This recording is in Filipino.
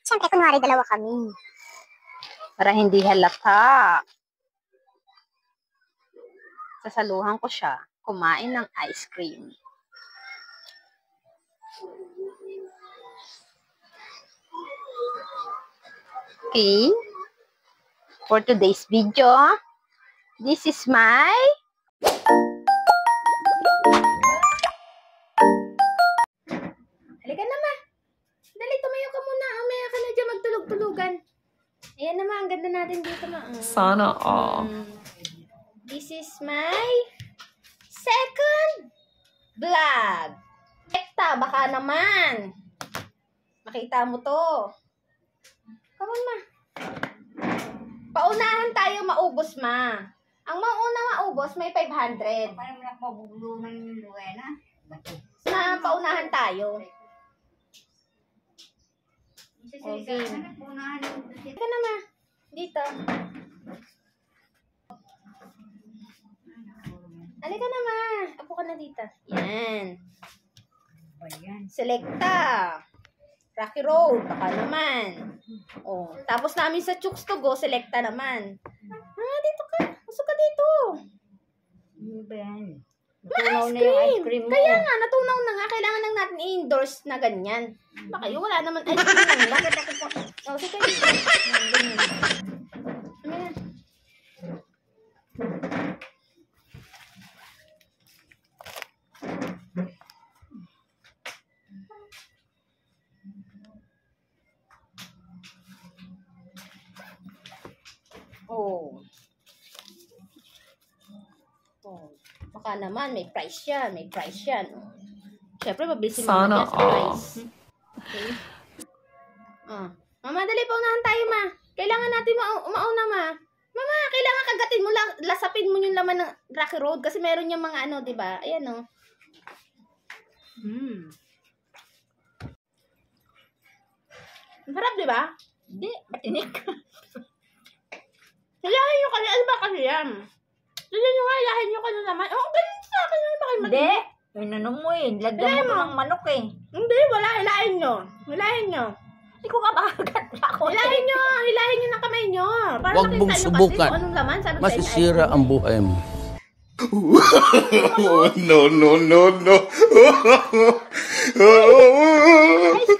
Siyempre, kunwari dalawa kami. Para hindi halata. Sasaluhan ko siya kumain ng ice cream. Okay. For today's video, this is my halika naman. Dali, tumayo ka muna. Umaya ka na dyan magtulog-tulugan. Ayan naman, ang ganda natin dito na. Sana all. This is my second vlog. Ekta, baka naman. Makita mo to. Come on, ma. Paunahan tayo maubos, ma. Ang mauna maubos, may 500. Parang nakabubulunan yung Luena. Na paunahan tayo. Okay. Ika na, ma. Dito. Halika na, ma. Apo ka na dito. Yan. Selecta. Rocky Road. Baka naman. Oh. Tapos namin sa Chooks to Go, Selecta naman. Dito ka. Pasok ka dito. Ano ba yan? Natunaw na yung ice cream mo. Kaya nga, natunaw na nga. Kailangan lang natin i-endorse na ganyan. Baka yun, wala naman ice cream lang. Bakit ako po? Oh, sige. Ganyan. Ayan. Oh. Oh. Baka naman, may price yan. May price yan. Siyempre, mabilis yung mga sa price. Okay. Mama, dali, paunahan tayo, ma. Kailangan natin mauna, ma. Mama, kailangan kagatin mo, lasapin mo yung laman ng Rocky Road kasi meron yung mga ano, diba? Ayan, oh. Sarap, diba? Hindi, matinik. Hilahin nyo kasi, ano ba kasi yan? Hilahin nyo nga, hilahin nyo kasi naman. Oh, ganun sa akin, ano ba kayo matinik? Hindi. Yung nanom mo eh. Lagyan mo ng manok eh. Hindi, wala, hilahin nyo. Hilahin nyo. Hindi ko ka makagat ako. Hilahin nyo ng kamay nyo. Para Huwag mong makita nyo subukan. kasi kung anong laman. Sabi Masisira ang buhay mo. No, no, no, no. Ice